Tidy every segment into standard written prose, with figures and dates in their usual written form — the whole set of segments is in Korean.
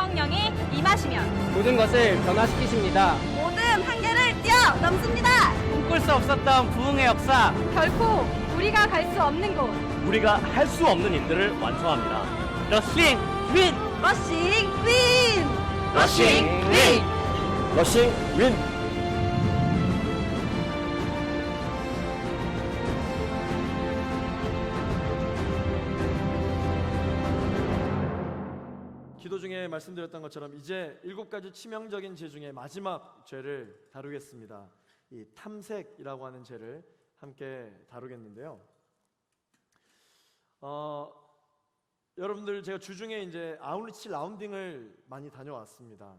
성령이 임하시면 모든 것을 변화시키십니다. 모든 한계를 뛰어넘습니다. 꿈꿀 수 없었던 부흥의 역사, 결코 우리가 갈 수 없는 곳, 우리가 할 수 없는 일들을 완성합니다. 러싱 윈! 러싱 윈! 러싱 윈! 러싱 윈! 기도 중에 말씀드렸던 것처럼 이제 7가지 치명적인 죄 중에 마지막 죄를 다루겠습니다. 이 탐색이라고 하는 죄를 함께 다루겠는데요. 여러분들, 제가 주중에 이제 아웃리치 라운딩을 많이 다녀왔습니다.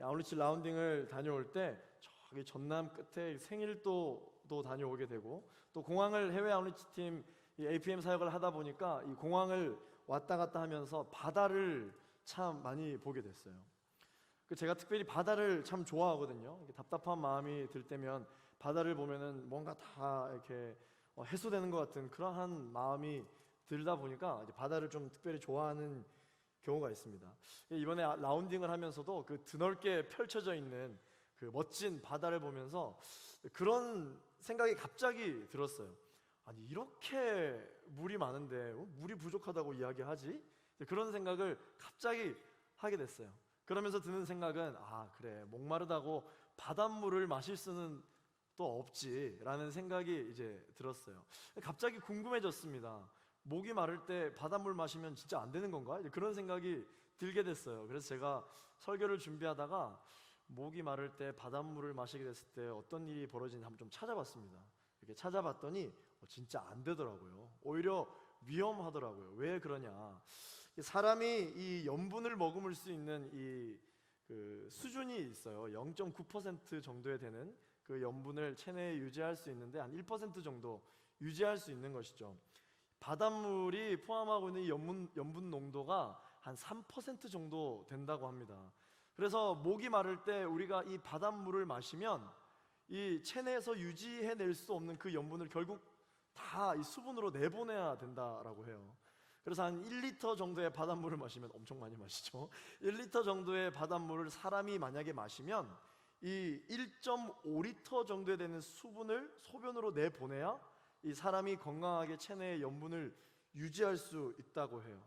아웃리치 라운딩을 다녀올 때 저기 전남 끝에 생일도도 다녀오게 되고, 또 공항을 해외 아웃리치 팀 APM 사역을 하다 보니까 이 공항을 왔다 갔다 하면서 바다를 참 많이 보게 됐어요. 제가 특별히 바다를 참 좋아하거든요. 답답한 마음이 들 때면 바다를 보면은 뭔가 다 이렇게 해소되는 것 같은 그러한 마음이 들다 보니까 이제 바다를 좀 특별히 좋아하는 경우가 있습니다. 이번에 라운딩을 하면서도 그 드넓게 펼쳐져 있는 그 멋진 바다를 보면서 그런 생각이 갑자기 들었어요. 아니, 이렇게 물이 많은데 물이 부족하다고 이야기하지? 그런 생각을 갑자기 하게 됐어요. 그러면서 드는 생각은, 아 그래, 목마르다고 바닷물을 마실 수는 또 없지라는 생각이 이제 들었어요. 갑자기 궁금해졌습니다. 목이 마를 때 바닷물 마시면 진짜 안 되는 건가? 그런 생각이 들게 됐어요. 그래서 제가 설교를 준비하다가 목이 마를 때 바닷물을 마시게 됐을 때 어떤 일이 벌어지는지 한번 좀 찾아봤습니다. 이렇게 찾아봤더니 진짜 안 되더라고요. 오히려 위험하더라고요. 왜 그러냐? 사람이 이 염분을 머금을 수 있는 그 수준이 있어요. 0.9% 정도에 되는 그 염분을 체내에 유지할 수 있는데 한 1% 정도 유지할 수 있는 것이죠. 바닷물이 포함하고 있는 이 염분 농도가 한 3% 정도 된다고 합니다. 그래서 목이 마를 때 우리가 이 바닷물을 마시면 이 체내에서 유지해낼 수 없는 그 염분을 결국 다 이 수분으로 내보내야 된다라고 해요. 그래서 한 1리터 정도의 바닷물을 마시면, 엄청 많이 마시죠. 1리터 정도의 바닷물을 사람이 만약에 마시면 이 1.5리터 정도에 되는 수분을 소변으로 내보내야 이 사람이 건강하게 체내의 염분을 유지할 수 있다고 해요.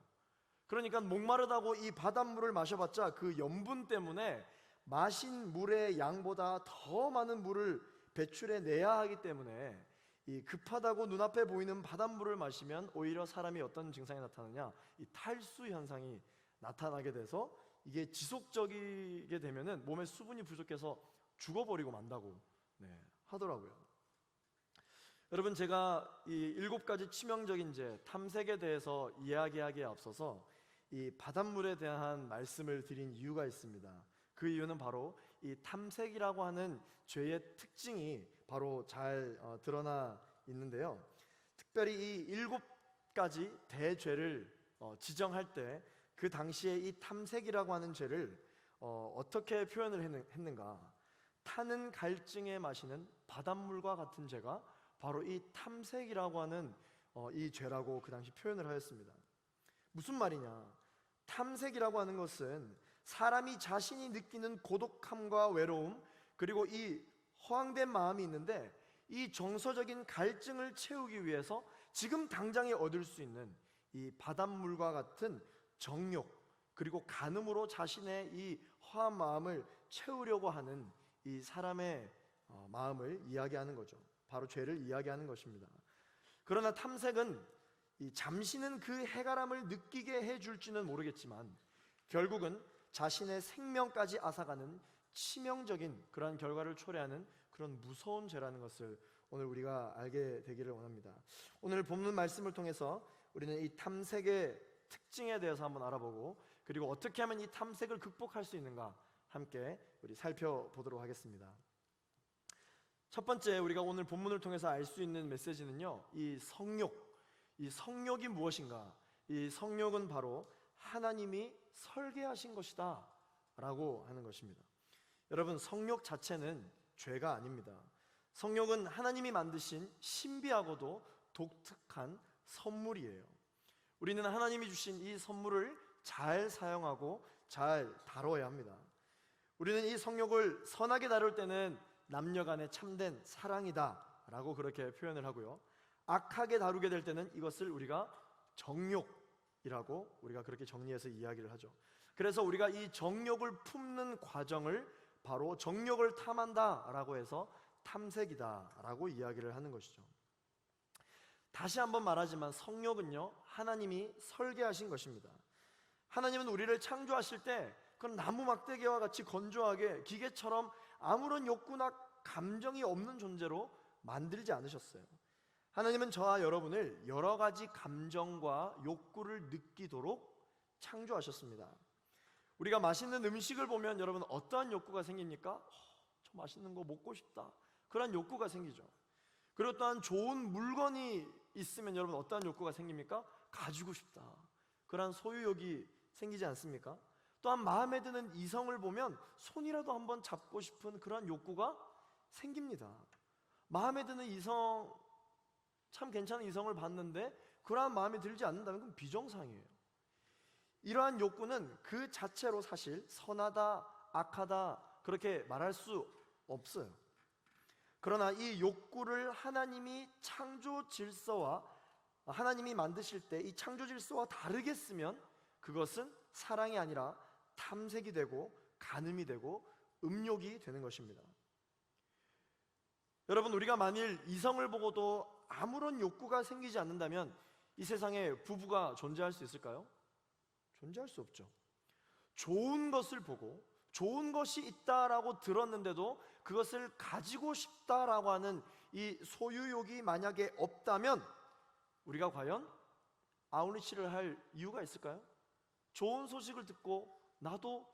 그러니까 목마르다고 이 바닷물을 마셔봤자 그 염분 때문에 마신 물의 양보다 더 많은 물을 배출해내야 하기 때문에 이 급하다고 눈앞에 보이는 바닷물을 마시면 오히려 사람이 어떤 증상이 나타나냐, 이 탈수 현상이 나타나게 돼서 이게 지속적이게 되면은 몸에 수분이 부족해서 죽어버리고 만다고 하더라고요. 여러분, 제가 이 7가지 치명적인 죄, 탐색에 대해서 이야기하기에 앞서서 이 바닷물에 대한 말씀을 드린 이유가 있습니다. 그 이유는 바로 이 탐색이라고 하는 죄의 특징이 바로 잘 드러나 있는데요. 특별히 이 7가지 대죄를 지정할 때 그 당시에 이 탐색이라고 하는 죄를 어떻게 표현을 했는가? 타는 갈증에 마시는 바닷물과 같은 죄가 바로 이 탐색이라고 하는 이 죄라고 그 당시 표현을 하였습니다. 무슨 말이냐? 탐색이라고 하는 것은 사람이 자신이 느끼는 고독함과 외로움, 그리고 이 허황된 마음이 있는데 이 정서적인 갈증을 채우기 위해서 지금 당장에 얻을 수 있는 이 바닷물과 같은 정욕, 그리고 간음으로 자신의 이 허한 마음을 채우려고 하는 이 사람의 마음을 이야기하는 거죠. 바로 죄를 이야기하는 것입니다. 그러나 탐색은 잠시는 그 해가람을 느끼게 해줄지는 모르겠지만 결국은 자신의 생명까지 앗아가는 치명적인 그러한 결과를 초래하는 그런 무서운 죄라는 것을 오늘 우리가 알게 되기를 원합니다. 오늘 본문 말씀을 통해서 우리는 이 탐색의 특징에 대해서 한번 알아보고, 그리고 어떻게 하면 이 탐색을 극복할 수 있는가 함께 우리 살펴보도록 하겠습니다. 첫 번째, 우리가 오늘 본문을 통해서 알 수 있는 메시지는요, 이 성욕이 무엇인가? 이 성욕은 바로 하나님이 설계하신 것이다 라고 하는 것입니다. 여러분, 성욕 자체는 죄가 아닙니다. 성욕은 하나님이 만드신 신비하고도 독특한 선물이에요. 우리는 하나님이 주신 이 선물을 잘 사용하고 잘 다뤄야 합니다. 우리는 이 성욕을 선하게 다룰 때는 남녀 간의 참된 사랑이다 라고 그렇게 표현을 하고요, 악하게 다루게 될 때는 이것을 우리가 정욕이라고 우리가 그렇게 정리해서 이야기를 하죠. 그래서 우리가 이 정욕을 품는 과정을 바로 정욕을 탐한다 라고 해서 탐색이다 라고 이야기를 하는 것이죠. 다시 한번 말하지만 성욕은요, 하나님이 설계하신 것입니다. 하나님은 우리를 창조하실 때 그건 나무 막대기와 같이 건조하게 기계처럼 아무런 욕구나 감정이 없는 존재로 만들지 않으셨어요. 하나님은 저와 여러분을 여러 가지 감정과 욕구를 느끼도록 창조하셨습니다. 우리가 맛있는 음식을 보면 여러분 어떠한 욕구가 생깁니까? 저 맛있는 거 먹고 싶다, 그런 욕구가 생기죠. 그리고 또한 좋은 물건이 있으면 여러분 어떠한 욕구가 생깁니까? 가지고 싶다, 그런 소유욕이 생기지 않습니까? 또한 마음에 드는 이성을 보면 손이라도 한번 잡고 싶은 그런 욕구가 생깁니다. 마음에 드는 이성, 참 괜찮은 이성을 봤는데 그러한 마음에 들지 않는다면 그건 비정상이에요. 이러한 욕구는 그 자체로 사실 선하다, 악하다 그렇게 말할 수 없어요. 그러나 이 욕구를 하나님이 창조 질서와 하나님이 만드실 때 이 창조 질서와 다르게 쓰면 그것은 사랑이 아니라 탐색이 되고 간음이 되고 음욕이 되는 것입니다. 여러분, 우리가 만일 이성을 보고도 아무런 욕구가 생기지 않는다면 이 세상에 부부가 존재할 수 있을까요? 존재할 수 없죠. 좋은 것을 보고 좋은 것이 있다라고 들었는데도 그것을 가지고 싶다라고 하는 이 소유욕이 만약에 없다면 우리가 과연 아웃리치를 할 이유가 있을까요? 좋은 소식을 듣고 나도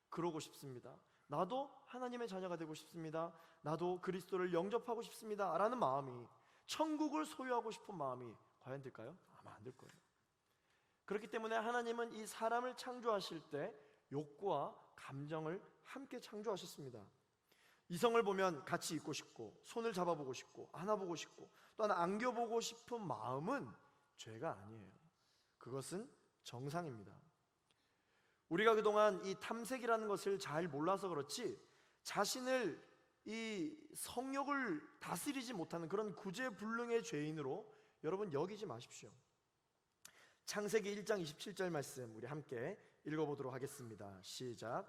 그러고 싶습니다, 나도 하나님의 자녀가 되고 싶습니다, 나도 그리스도를 영접하고 싶습니다 라는 마음이, 천국을 소유하고 싶은 마음이 과연 들까요? 아마 안 들 거예요. 그렇기 때문에 하나님은 이 사람을 창조하실 때 욕구와 감정을 함께 창조하셨습니다. 이성을 보면 같이 있고 싶고 손을 잡아보고 싶고 안아보고 싶고 또한 안겨보고 싶은 마음은 죄가 아니에요. 그것은 정상입니다. 우리가 그동안 이 탐색이라는 것을 잘 몰라서 그렇지 자신을 이 성욕을 다스리지 못하는 그런 구제불능의 죄인으로 여러분 여기지 마십시오. 창세기 1장 27절 말씀 우리 함께 읽어보도록 하겠습니다. 시작.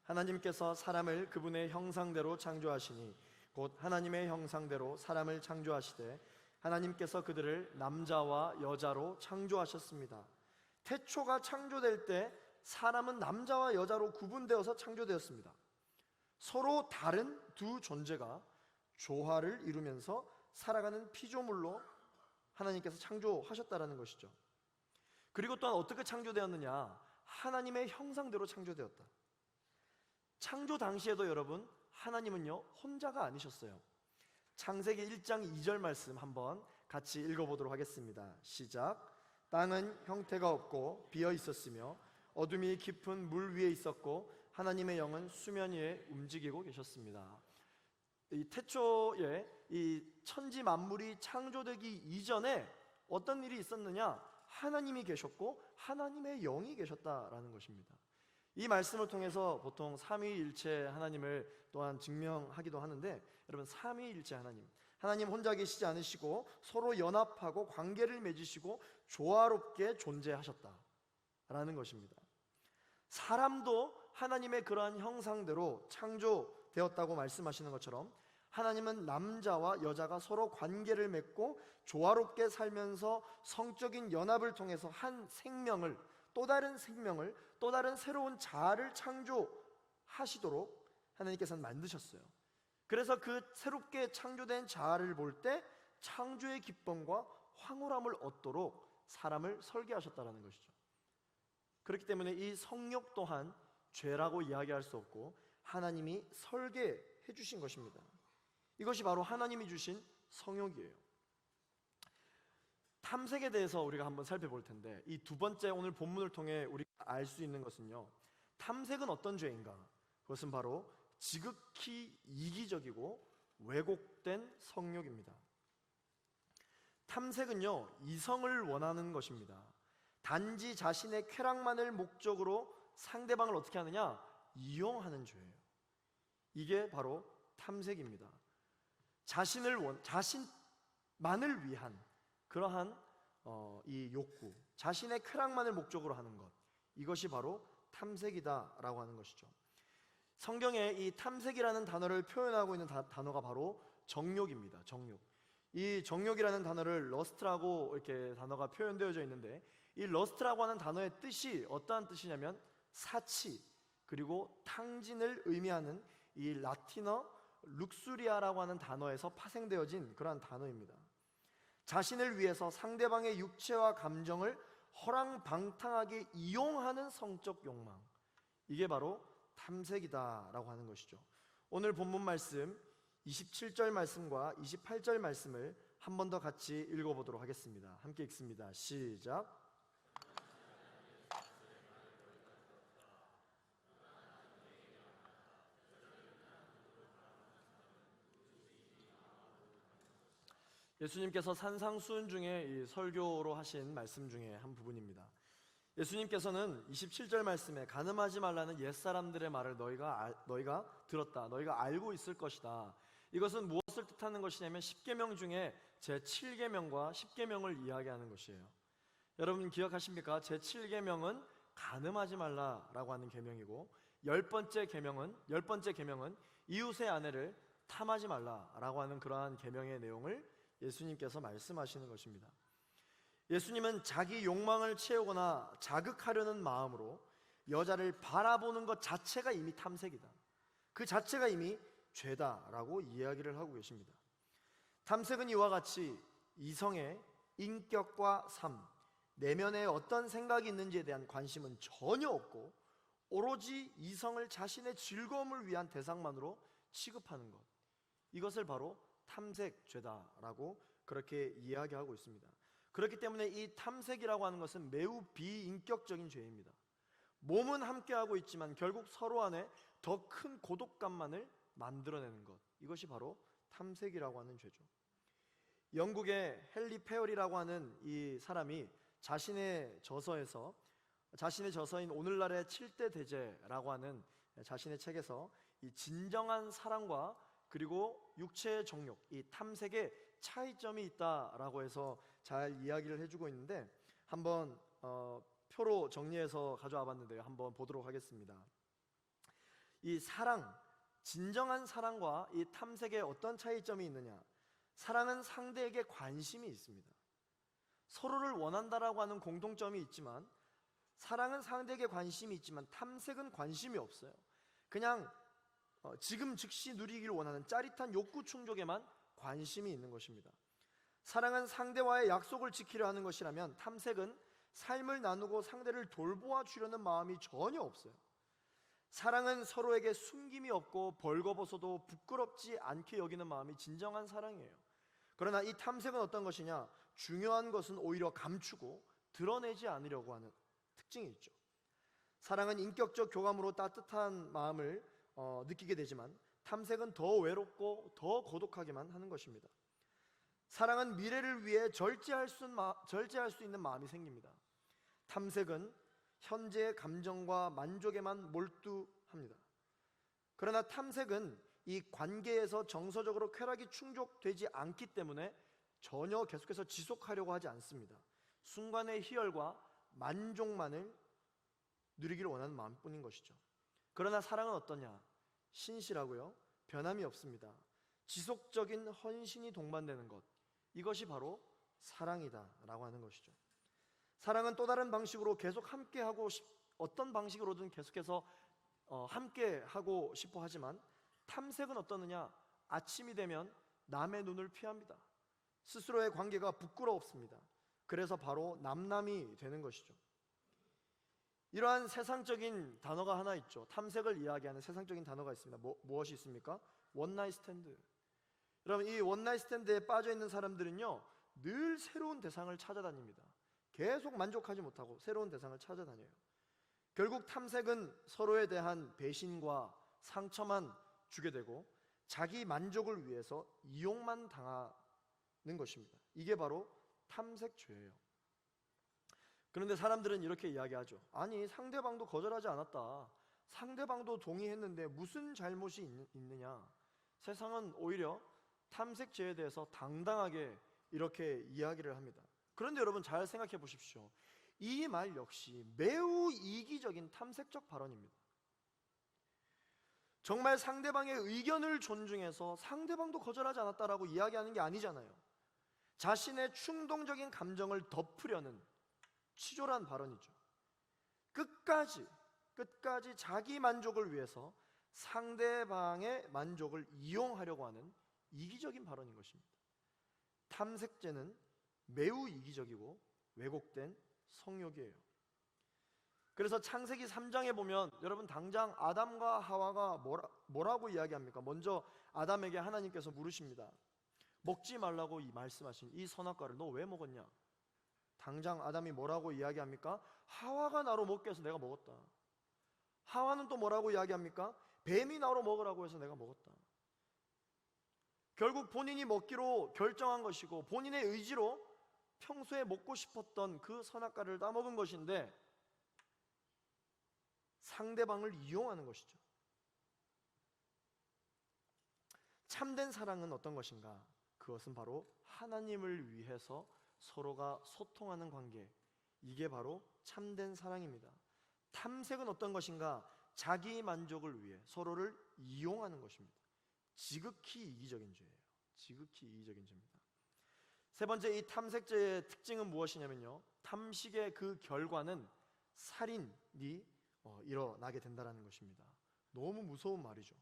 하나님께서 사람을 그분의 형상대로 창조하시니 곧 하나님의 형상대로 사람을 창조하시되 하나님께서 그들을 남자와 여자로 창조하셨습니다. 태초가 창조될 때 사람은 남자와 여자로 구분되어서 창조되었습니다. 서로 다른 두 존재가 조화를 이루면서 살아가는 피조물로 하나님께서 창조하셨다라는 것이죠. 그리고 또한 어떻게 창조되었느냐? 하나님의 형상대로 창조되었다. 창조 당시에도 여러분 하나님은요 혼자가 아니셨어요. 창세기 1장 2절 말씀 한번 같이 읽어보도록 하겠습니다. 시작. 땅은 형태가 없고 비어 있었으며 어둠이 깊은 물 위에 있었고 하나님의 영은 수면 위에 움직이고 계셨습니다. 이 태초에 이 천지 만물이 창조되기 이전에 어떤 일이 있었느냐? 하나님이 계셨고 하나님의 영이 계셨다라는 것입니다. 이 말씀을 통해서 보통 삼위일체 하나님을 또한 증명하기도 하는데 여러분 삼위일체 하나님 혼자 계시지 않으시고 서로 연합하고 관계를 맺으시고 조화롭게 존재하셨다라는 것입니다. 사람도 하나님의 그러한 형상대로 창조되었다고 말씀하시는 것처럼 하나님은 남자와 여자가 서로 관계를 맺고 조화롭게 살면서 성적인 연합을 통해서 한 생명을 또 다른 생명을 또 다른 새로운 자아를 창조하시도록 하나님께서는 만드셨어요. 그래서 그 새롭게 창조된 자아를 볼 때 창조의 기쁨과 황홀함을 얻도록 사람을 설계하셨다는 것이죠. 그렇기 때문에 이 성욕 또한 죄라고 이야기할 수 없고 하나님이 설계해 주신 것입니다. 이것이 바로 하나님이 주신 성욕이에요. 탐색에 대해서 우리가 한번 살펴볼 텐데 이 두 번째 오늘 본문을 통해 우리가 알 수 있는 것은요, 탐색은 어떤 죄인가? 그것은 바로 지극히 이기적이고 왜곡된 성욕입니다. 탐색은요 이성을 원하는 것입니다. 단지 자신의 쾌락만을 목적으로 상대방을 어떻게 하느냐? 이용하는 죄예요. 이게 바로 탐색입니다. 자신만을 위한 그러한 이 욕구, 자신의 쾌락만을 목적으로 하는 것, 이것이 바로 탐색이다라고 하는 것이죠. 성경에 이 탐색이라는 단어를 표현하고 있는 단어가 바로 정욕입니다. 정욕. 이 정욕이라는 단어를 러스트라고 이렇게 단어가 표현되어져 있는데, 이 러스트라고 하는 단어의 뜻이 어떠한 뜻이냐면 사치 그리고 탕진을 의미하는 이 라틴어 룩수리아라고 하는 단어에서 파생되어진 그러한 단어입니다. 자신을 위해서 상대방의 육체와 감정을 허랑방탕하게 이용하는 성적 욕망, 이게 바로 탐색이다라고 하는 것이죠. 오늘 본문 말씀 27절 말씀과 28절 말씀을 한 번 더 같이 읽어보도록 하겠습니다. 함께 읽습니다. 시작. 예수님께서 산상수훈 중에 이 설교로 하신 말씀 중에 한 부분입니다. 예수님께서는 27절 말씀에 간음하지 말라는 옛사람들의 말을 너희가 들었다, 너희가 알고 있을 것이다. 이것은 무엇을 뜻하는 것이냐면 10계명 중에 제7계명과 10계명을 이야기하는 것이에요. 여러분 기억하십니까? 제7계명은 간음하지 말라라고 하는 계명이고, 10번째 계명은 이웃의 아내를 탐하지 말라라고 하는 그러한 계명의 내용을 예수님께서 말씀하시는 것입니다. 예수님은 자기 욕망을 채우거나 자극하려는 마음으로 여자를 바라보는 것 자체가 이미 탐색이다, 그 자체가 이미 죄다라고 이야기를 하고 계십니다. 탐색은 이와 같이 이성의 인격과 삶, 내면에 어떤 생각이 있는지에 대한 관심은 전혀 없고 오로지 이성을 자신의 즐거움을 위한 대상만으로 취급하는 것, 이것을 바로 탐색죄다라고 그렇게 이야기하고 있습니다. 그렇기 때문에 이 탐색이라고 하는 것은 매우 비인격적인 죄입니다. 몸은 함께하고 있지만 결국 서로 안에 더 큰 고독감만을 만들어내는 것, 이것이 바로 탐색이라고 하는 죄죠. 영국의 헨리 페어리라고 하는 이 사람이 자신의 저서인 오늘날의 7대 대죄라고 하는 자신의 책에서 이 진정한 사랑과 그리고 육체의 정욕, 이 탐색의 차이점이 있다라고 해서 잘 이야기를 해주고 있는데, 한번 표로 정리해서 가져와 봤는데요, 한번 보도록 하겠습니다. 이 진정한 사랑과 이 탐색의 어떤 차이점이 있느냐? 사랑은 상대에게 관심이 있습니다. 서로를 원한다라고 하는 공통점이 있지만, 사랑은 상대에게 관심이 있지만 탐색은 관심이 없어요. 그냥 지금 즉시 누리기를 원하는 짜릿한 욕구 충족에만 관심이 있는 것입니다. 사랑은 상대와의 약속을 지키려 하는 것이라면, 탐색은 삶을 나누고 상대를 돌보아 주려는 마음이 전혀 없어요. 사랑은 서로에게 숨김이 없고 벌거벗어도 부끄럽지 않게 여기는 마음이 진정한 사랑이에요. 그러나 이 탐색은 어떤 것이냐? 중요한 것은 오히려 감추고 드러내지 않으려고 하는 특징이 있죠. 사랑은 인격적 교감으로 따뜻한 마음을 느끼게 되지만, 탐색은 더 외롭고 더 고독하게만 하는 것입니다. 사랑은 미래를 위해 절제할 수 있는 마음이 생깁니다. 탐색은 현재의 감정과 만족에만 몰두합니다. 그러나 탐색은 이 관계에서 정서적으로 쾌락이 충족되지 않기 때문에 전혀 계속해서 지속하려고 하지 않습니다. 순간의 희열과 만족만을 누리기를 원하는 마음뿐인 것이죠. 그러나 사랑은 어떠냐? 신실하고요, 변함이 없습니다. 지속적인 헌신이 동반되는 것, 이것이 바로 사랑이다라고 하는 것이죠. 사랑은 또 다른 방식으로 계속 함께하고 어떤 방식으로든 계속해서 함께하고 싶어 하지만, 탐색은 어떠느냐? 아침이 되면 남의 눈을 피합니다. 스스로의 관계가 부끄럽습니다. 그래서 바로 남남이 되는 것이죠. 이러한 세상적인 단어가 하나 있죠. 탐색을 이야기하는 세상적인 단어가 있습니다. 무엇이 있습니까? 원나잇 스탠드. 여러분, 이 원나잇 스탠드에 빠져 있는 사람들은요, 늘 새로운 대상을 찾아다닙니다. 계속 만족하지 못하고 새로운 대상을 찾아다녀요. 결국 탐색은 서로에 대한 배신과 상처만 주게 되고 자기 만족을 위해서 이용만 당하는 것입니다. 이게 바로 탐색죄예요. 그런데 사람들은 이렇게 이야기하죠. 아니, 상대방도 거절하지 않았다. 상대방도 동의했는데 무슨 잘못이 있느냐. 세상은 오히려 탐색죄에 대해서 당당하게 이렇게 이야기를 합니다. 그런데 여러분 잘 생각해 보십시오. 이 말 역시 매우 이기적인 탐색적 발언입니다. 정말 상대방의 의견을 존중해서 상대방도 거절하지 않았다라고 이야기하는 게 아니잖아요. 자신의 충동적인 감정을 덮으려는 치졸한 발언이죠. 끝까지 자기 만족을 위해서 상대방의 만족을 이용하려고 하는 이기적인 발언인 것입니다. 탐색죄는 매우 이기적이고 왜곡된 성욕이에요. 그래서 창세기 3장에 보면 여러분 당장 아담과 하와가 뭐라고 이야기합니까? 먼저 아담에게 하나님께서 물으십니다. 먹지 말라고 말씀하신 이 선악과를 너 왜 먹었냐? 당장 아담이 뭐라고 이야기합니까? 하와가 나로 먹게 해서 내가 먹었다. 하와는 또 뭐라고 이야기합니까? 뱀이 나로 먹으라고 해서 내가 먹었다. 결국 본인이 먹기로 결정한 것이고 본인의 의지로 평소에 먹고 싶었던 그 선악과를 따먹은 것인데 상대방을 이용하는 것이죠. 참된 사랑은 어떤 것인가? 그것은 바로 하나님을 위해서 서로가 소통하는 관계, 이게 바로 참된 사랑입니다. 탐색은 어떤 것인가? 자기 만족을 위해 서로를 이용하는 것입니다. 지극히 이기적인 죄예요. 지극히 이기적인 죄입니다. 세 번째, 이 탐색죄의 특징은 무엇이냐면요, 탐식의 그 결과는 살인이 일어나게 된다는 것입니다. 너무 무서운 말이죠.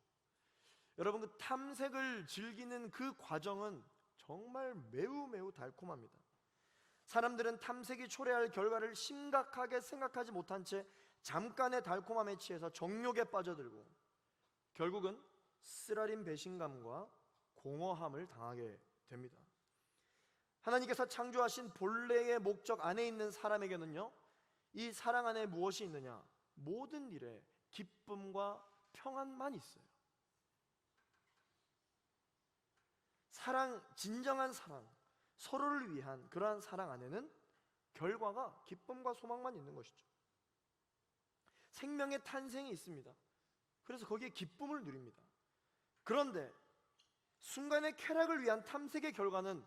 여러분, 그 탐색을 즐기는 그 과정은 정말 매우 달콤합니다. 사람들은 탐색이 초래할 결과를 심각하게 생각하지 못한 채 잠깐의 달콤함에 취해서 정욕에 빠져들고 결국은 쓰라린 배신감과 공허함을 당하게 됩니다. 하나님께서 창조하신 본래의 목적 안에 있는 사람에게는요, 이 사랑 안에 무엇이 있느냐? 모든 일에 기쁨과 평안만 있어요. 사랑, 진정한 사랑, 서로를 위한 그러한 사랑 안에는 결과가 기쁨과 소망만 있는 것이죠. 생명의 탄생이 있습니다. 그래서 거기에 기쁨을 누립니다. 그런데 순간의 쾌락을 위한 탐색의 결과는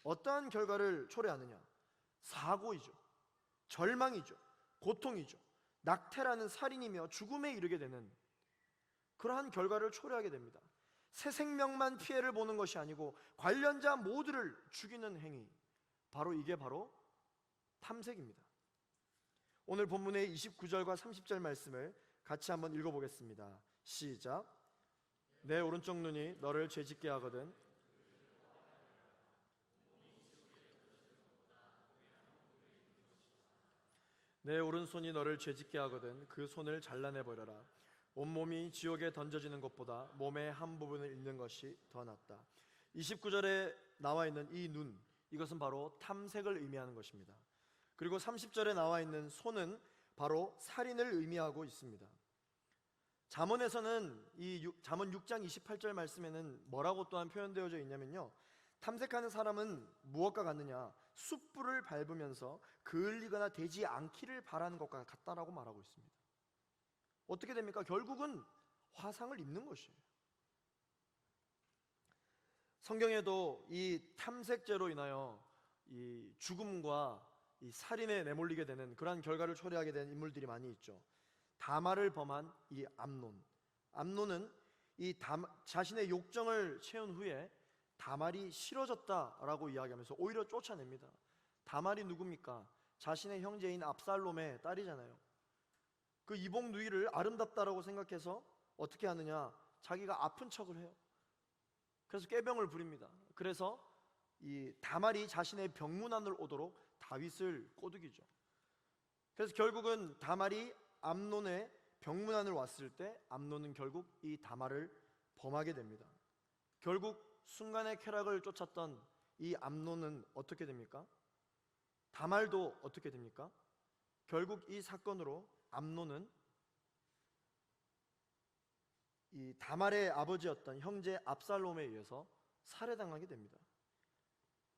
어떠한 결과를 초래하느냐? 사고이죠, 절망이죠, 고통이죠, 낙태라는 살인이며 죽음에 이르게 되는 그러한 결과를 초래하게 됩니다. 새 생명만 피해를 보는 것이 아니고 관련자 모두를 죽이는 행위, 이게 바로 탐색입니다. 오늘 본문의 29절과 30절 말씀을 같이 한번 읽어보겠습니다. 시작. 내 오른쪽 눈이 너를 죄짓게 하거든 내 오른손이 너를 죄짓게 하거든 그 손을 잘라내버려라. 온몸이 지옥에 던져지는 것보다 몸의 한 부분을 잃는 것이 더 낫다. 29절에 나와 있는 이 눈, 이것은 바로 탐색을 의미하는 것입니다. 그리고 30절에 나와 있는 손은 바로 살인을 의미하고 있습니다. 잠언에서는 이 잠언 6장 28절 말씀에는 뭐라고 또한 표현되어져 있냐면요, 탐색하는 사람은 무엇과 같느냐? 숯불을 밟으면서 그을리거나 되지 않기를 바라는 것과 같다라고 말하고 있습니다. 어떻게 됩니까? 결국은 화상을 입는 것이에요. 성경에도 이 탐색죄로 인하여 이 죽음과 이 살인에 내몰리게 되는 그러한 결과를 초래하게 된 인물들이 많이 있죠. 다말을 범한 이 암논은 자신의 욕정을 채운 후에 다말이 싫어졌다라고 이야기하면서 오히려 쫓아냅니다. 다말이 누굽니까? 자신의 형제인 압살롬의 딸이잖아요. 그 이복 누이를 아름답다라고 생각해서 어떻게 하느냐? 자기가 아픈 척을 해요. 그래서 꾀병을 부립니다. 그래서 이 다말이 자신의 병문 안으로 오도록 다윗을 꼬드기죠. 그래서 결국은 다말이 암논의 병문 안으로 왔을 때 암논은 결국 이 다말을 범하게 됩니다. 결국 순간의 쾌락을 쫓았던 이 암논은 어떻게 됩니까? 다말도 어떻게 됩니까? 결국 이 사건으로 암논은 이 다말의 아버지였던 형제 압살롬에 의해서 살해당하게 됩니다.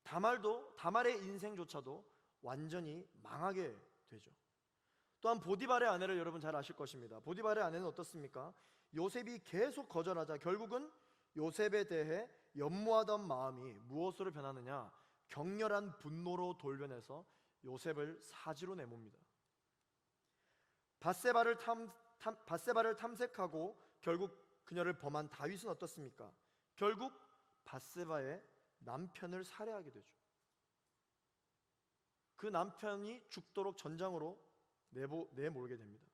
다말의 인생조차도 완전히 망하게 되죠. 또한 보디발의 아내를 여러분 잘 아실 것입니다. 보디발의 아내는 어떻습니까? 요셉이 계속 거절하자 결국은 요셉에 대해 연모하던 마음이 무엇으로 변하느냐? 격렬한 분노로 돌변해서 요셉을 사지로 내몹니다. 밧세바를 탐색하고 결국 그녀를 범한 다윗은 어떻습니까? 결국 밧세바의 남편을 살해하게 되죠. 그 남편이 죽도록 전장으로 내몰게 됩니다.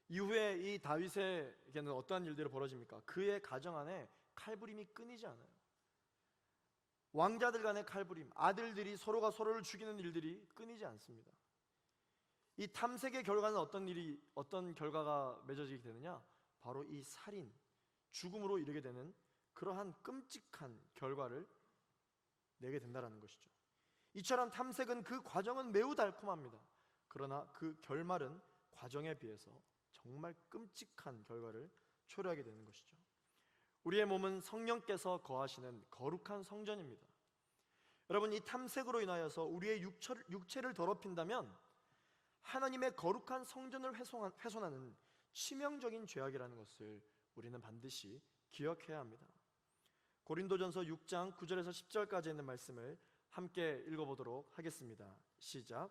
이후에 이 다윗에게는 어떠한 일들이 벌어집니까? 그의 가정 안에 칼부림이 끊이지 않아요. 왕자들 간의 칼부림, 아들들이 서로가 서로를 죽이는 일들이 끊이지 않습니다. 이 탐색의 결과는 어떤 결과가 맺어지게 되느냐? 바로 이 살인, 죽음으로 이르게 되는 그러한 끔찍한 결과를 내게 된다는 것이죠. 이처럼 탐색은 그 과정은 매우 달콤합니다. 그러나 그 결말은 과정에 비해서 정말 끔찍한 결과를 초래하게 되는 것이죠. 우리의 몸은 성령께서 거하시는 거룩한 성전입니다. 여러분, 이 탐색으로 인하여서 우리의 육체를 더럽힌다면 하나님의 거룩한 성전을 훼손하는 치명적인 죄악이라는 것을 우리는 반드시 기억해야 합니다. 고린도전서 6장 9절에서 10절까지 있는 말씀을 함께 읽어보도록 하겠습니다. 시작.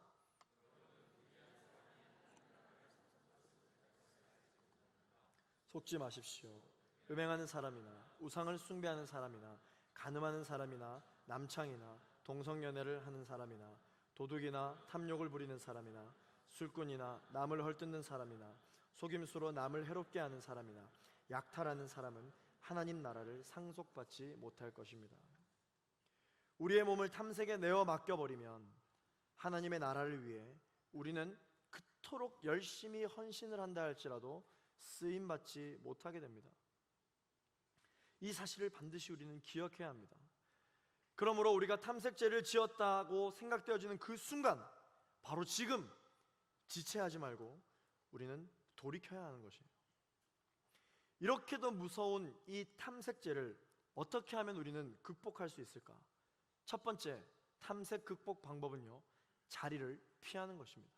속지 마십시오. 음행하는 사람이나 우상을 숭배하는 사람이나 간음하는 사람이나 남창이나 동성연애를 하는 사람이나 도둑이나 탐욕을 부리는 사람이나 술꾼이나 남을 헐뜯는 사람이나 속임수로 남을 해롭게 하는 사람이나 약탈하는 사람은 하나님 나라를 상속받지 못할 것입니다. 우리의 몸을 탐색에 내어 맡겨버리면 하나님의 나라를 위해 우리는 그토록 열심히 헌신을 한다 할지라도 쓰임받지 못하게 됩니다. 이 사실을 반드시 우리는 기억해야 합니다. 그러므로 우리가 탐색죄를 지었다고 생각되어지는 그 순간, 바로 지금 지체하지 말고 우리는 돌이켜야 하는 것이에요. 이렇게도 무서운 이 탐색죄를 어떻게 하면 우리는 극복할 수 있을까? 첫 번째 탐색 극복 방법은요, 자리를 피하는 것입니다.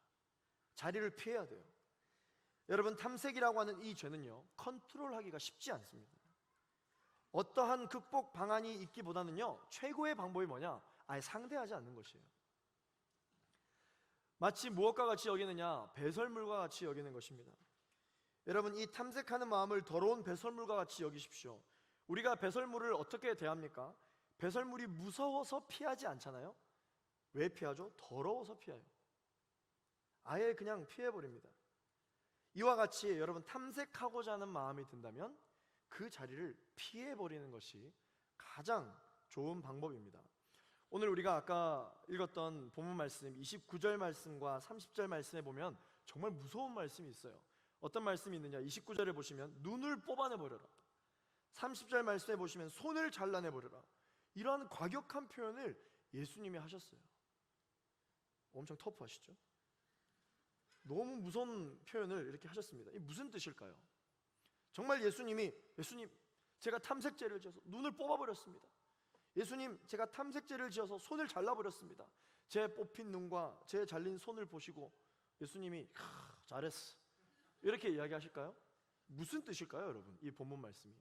자리를 피해야 돼요. 여러분, 탐색이라고 하는 이 죄는요, 컨트롤하기가 쉽지 않습니다. 어떠한 극복 방안이 있기보다는요, 최고의 방법이 뭐냐? 아예 상대하지 않는 것이에요. 마치 무엇과 같이 여기느냐? 배설물과 같이 여기는 것입니다. 여러분, 이 탐색하는 마음을 더러운 배설물과 같이 여기십시오. 우리가 배설물을 어떻게 대합니까? 배설물이 무서워서 피하지 않잖아요. 왜 피하죠? 더러워서 피해요. 아예 그냥 피해버립니다. 이와 같이 여러분, 탐색하고자 하는 마음이 든다면 그 자리를 피해버리는 것이 가장 좋은 방법입니다. 오늘 우리가 아까 읽었던 본문 말씀 29절 말씀과 30절 말씀에 보면 정말 무서운 말씀이 있어요. 어떤 말씀이 있느냐? 29절에 보시면 눈을 뽑아내버려라, 30절 말씀에 보시면 손을 잘라내버려라, 이러한 과격한 표현을 예수님이 하셨어요. 엄청 터프하시죠? 너무 무서운 표현을 이렇게 하셨습니다. 이게 무슨 뜻일까요? 정말 예수님, 제가 탐색죄를 지어서 눈을 뽑아버렸습니다. 예수님, 제가 탐색죄를 지어서 손을 잘라버렸습니다. 제 뽑힌 눈과 제 잘린 손을 보시고 예수님이 잘했어, 이렇게 이야기하실까요? 무슨 뜻일까요, 여러분? 이 본문 말씀이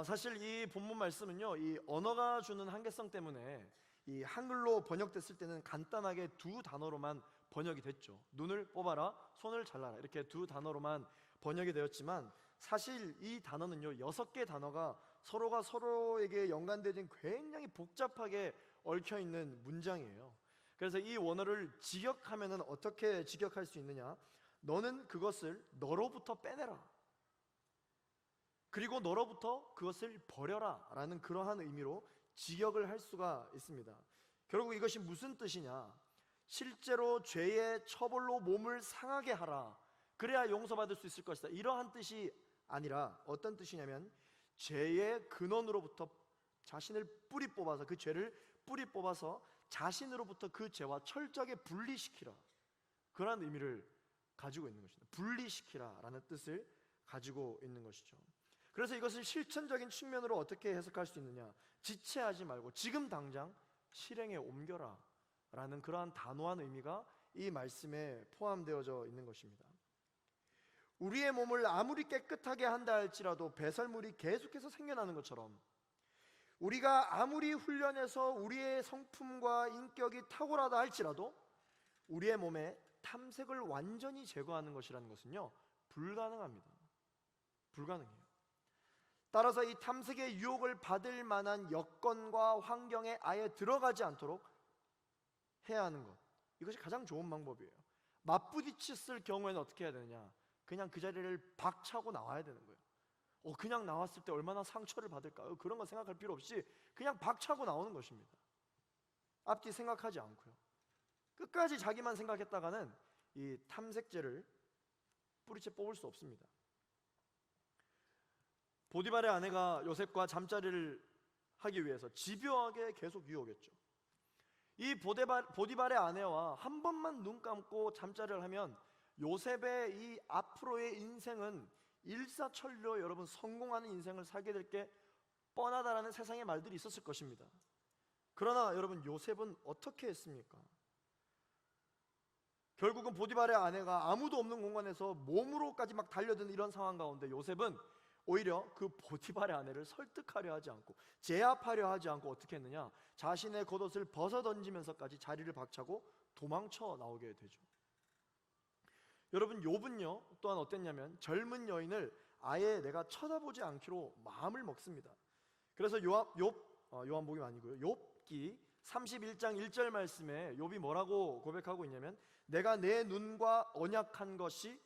사실 이 본문 말씀은요, 이 언어가 주는 한계성 때문에 이 한글로 번역됐을 때는 간단하게 두 단어로만 번역이 됐죠. 눈을 뽑아라, 손을 잘라라, 이렇게 두 단어로만 번역이 되었지만 사실 이 단어는요, 6개 단어가 서로가 서로에게 연관되진 굉장히 복잡하게 얽혀있는 문장이에요. 그래서 이 원어를 직역하면은 어떻게 직역할 수 있느냐? 너는 그것을 너로부터 빼내라, 그리고 너로부터 그것을 버려라 라는 그러한 의미로 직역을 할 수가 있습니다. 결국 이것이 무슨 뜻이냐? 실제로 죄의 처벌로 몸을 상하게 하라, 그래야 용서받을 수 있을 것이다, 이러한 뜻이 아니라 어떤 뜻이냐면 죄의 근원으로부터 자신을 뿌리 뽑아서, 그 죄를 뿌리 뽑아서 자신으로부터 그 죄와 철저하게 분리시키라, 그러한 의미를 가지고 있는 것입니다. 분리시키라 라는 뜻을 가지고 있는 것이죠. 그래서 이것을 실천적인 측면으로 어떻게 해석할 수 있느냐? 지체하지 말고 지금 당장 실행에 옮겨라 라는 그러한 단호한 의미가 이 말씀에 포함되어져 있는 것입니다. 우리의 몸을 아무리 깨끗하게 한다 할지라도 배설물이 계속해서 생겨나는 것처럼 우리가 아무리 훈련해서 우리의 성품과 인격이 탁월하다 할지라도 우리의 몸에 탐색을 완전히 제거하는 것이라는 것은요, 불가능합니다. 불가능해요. 따라서 이 탐색의 유혹을 받을 만한 여건과 환경에 아예 들어가지 않도록 해야 하는 것, 이것이 가장 좋은 방법이에요. 맞부딪혔을 경우에는 어떻게 해야 되느냐? 그냥 그 자리를 박차고 나와야 되는 거예요. 그냥 나왔을 때 얼마나 상처를 받을까요? 그런 거 생각할 필요 없이 그냥 박차고 나오는 것입니다. 앞뒤 생각하지 않고요. 끝까지 자기만 생각했다가는 이 탐색죄를 뿌리채 뽑을 수 없습니다. 보디발의 아내가 요셉과 잠자리를 하기 위해서 집요하게 계속 유혹했죠. 이 보디발의 아내와 한 번만 눈 감고 잠자리를 하면 요셉의 이 앞으로의 인생은 일사천리로 여러분 성공하는 인생을 살게 될 게 뻔하다라는 세상의 말들이 있었을 것입니다. 그러나 여러분, 요셉은 어떻게 했습니까? 결국은 보디발의 아내가 아무도 없는 공간에서 몸으로까지 막 달려드는 이런 상황 가운데 요셉은 오히려 그 보디발의 아내를 설득하려 하지 않고 제압하려 하지 않고 어떻게 했느냐? 자신의 겉옷을 벗어 던지면서까지 자리를 박차고 도망쳐 나오게 되죠. 여러분, 욥은요 또한 어땠냐면 젊은 여인을 아예 내가 쳐다보지 않기로 마음을 먹습니다. 그래서 요한복음 아니고요, 욥기 31장 1절 말씀에 욥이 뭐라고 고백하고 있냐면, 내가 내 눈과 언약한 것이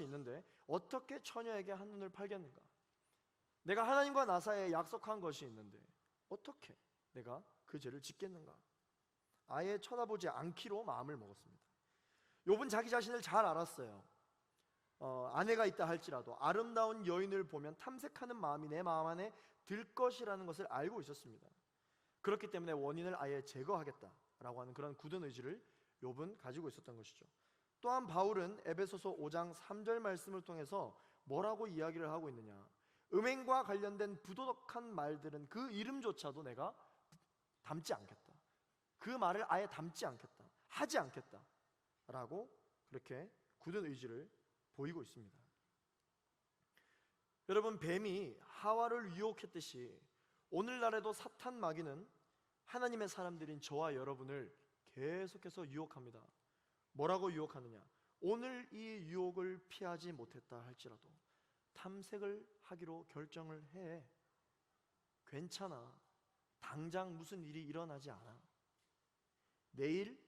있는데 어떻게 처녀에게 한눈을 팔겠는가? 내가 하나님과 나 사이에 약속한 것이 있는데 어떻게 내가 그 죄를 짓겠는가? 아예 쳐다보지 않기로 마음을 먹었습니다. 욥은 자기 자신을 잘 알았어요. 아내가 있다 할지라도 아름다운 여인을 보면 탐색하는 마음이 내 마음 안에 들 것이라는 것을 알고 있었습니다. 그렇기 때문에 원인을 아예 제거하겠다라고 하는 그런 굳은 의지를 욥은 가지고 있었던 것이죠. 또한 바울은 에베소서 5장 3절 말씀을 통해서 뭐라고 이야기를 하고 있느냐? 음행과 관련된 부도덕한 말들은 그 이름조차도 내가 담지 않겠다. 그 말을 아예 담지 않겠다, 하지 않겠다 라고 그렇게 굳은 의지를 보이고 있습니다. 여러분, 뱀이 하와를 유혹했듯이 오늘날에도 사탄 마귀는 하나님의 사람들인 저와 여러분을 계속해서 유혹합니다. 뭐라고 유혹하느냐? 오늘 이 유혹을 피하지 못했다 할지라도 탐색을 하기로 결정을 해. 괜찮아, 당장 무슨 일이 일어나지 않아. 내일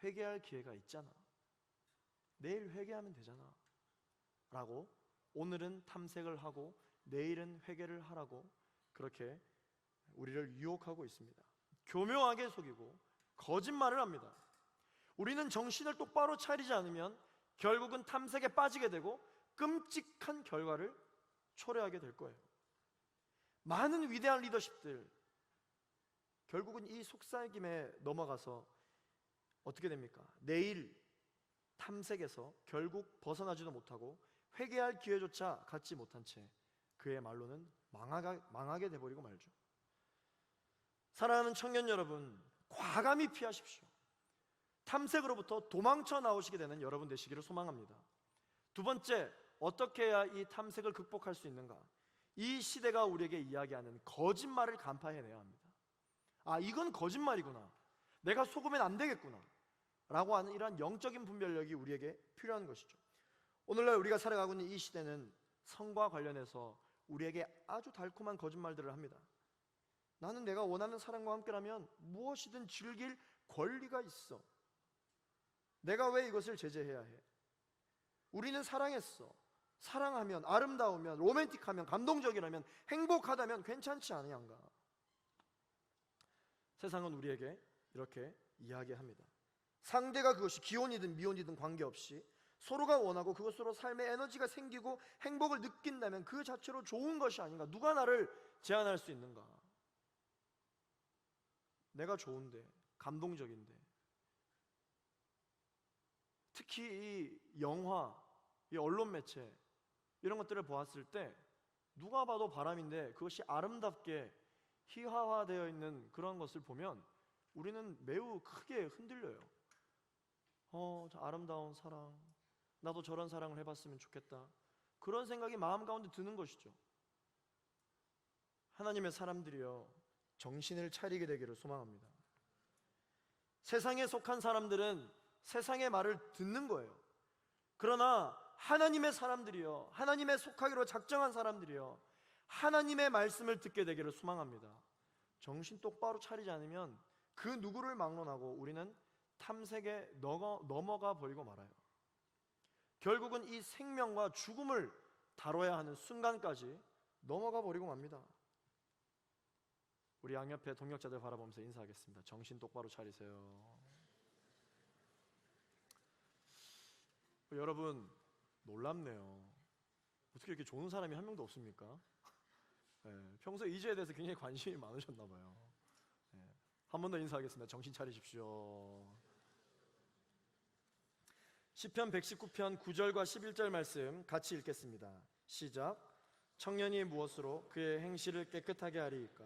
회개할 기회가 있잖아. 내일 회개하면 되잖아 라고 오늘은 탐색을 하고 내일은 회개를 하라고 그렇게 우리를 유혹하고 있습니다. 교묘하게 속이고 거짓말을 합니다. 우리는 정신을 똑바로 차리지 않으면 결국은 탐색에 빠지게 되고 끔찍한 결과를 초래하게 될 거예요. 많은 위대한 리더십들 결국은 이 속삭임에 넘어가서 어떻게 됩니까? 내일 탐색에서 결국 벗어나지도 못하고 회개할 기회조차 갖지 못한 채 그의 말로는 망하게 돼버리고 말죠. 사랑하는 청년 여러분, 과감히 피하십시오. 탐색으로부터 도망쳐 나오시게 되는 여러분 되시기를 소망합니다. 두 번째, 어떻게 해야 이 탐색을 극복할 수 있는가? 이 시대가 우리에게 이야기하는 거짓말을 간파해내야 합니다. 이건 거짓말이구나, 내가 속으면 안 되겠구나 라고 하는 이러한 영적인 분별력이 우리에게 필요한 것이죠. 오늘날 우리가 살아가고 있는 이 시대는 성과 관련해서 우리에게 아주 달콤한 거짓말들을 합니다. 나는 내가 원하는 사람과 함께라면 무엇이든 즐길 권리가 있어. 내가 왜 이것을 제재해야 해? 우리는 사랑했어. 사랑하면, 아름다우면, 로맨틱하면, 감동적이라면, 행복하다면 괜찮지 않으한가? 세상은 우리에게 이렇게 이야기합니다. 상대가 그것이 기혼이든 미혼이든 관계없이 서로가 원하고 그것으로 삶의 에너지가 생기고 행복을 느낀다면 그 자체로 좋은 것이 아닌가? 누가 나를 제한할 수 있는가? 내가 좋은데, 감동적인데, 특히 이 영화, 이 언론 매체 이런 것들을 보았을 때 누가 봐도 바람인데 그것이 아름답게 희화화되어 있는 그런 것을 보면 우리는 매우 크게 흔들려요. 저 아름다운 사랑, 나도 저런 사랑을 해봤으면 좋겠다, 그런 생각이 마음 가운데 드는 것이죠. 하나님의 사람들이여, 정신을 차리게 되기를 소망합니다. 세상에 속한 사람들은 세상의 말을 듣는 거예요. 그러나 하나님의 사람들이여, 하나님에 속하기로 작정한 사람들이여, 하나님의 말씀을 듣게 되기를 소망합니다. 정신 똑바로 차리지 않으면 그 누구를 막론하고 우리는 탐색에 넘어가 버리고 말아요. 결국은 이 생명과 죽음을 다뤄야 하는 순간까지 넘어가 버리고 맙니다. 우리 양옆에 동역자들 바라보면서 인사하겠습니다. 정신 똑바로 차리세요. 여러분, 놀랍네요. 어떻게 이렇게 좋은 사람이 한 명도 없습니까? 네, 평소에 이 주에 대해서 굉장히 관심이 많으셨나 봐요. 네, 한 번 더 인사하겠습니다. 정신 차리십시오. 시편 119편 9절과 11절 말씀 같이 읽겠습니다. 시작. 청년이 무엇으로 그의 행실을 깨끗하게 하리이까?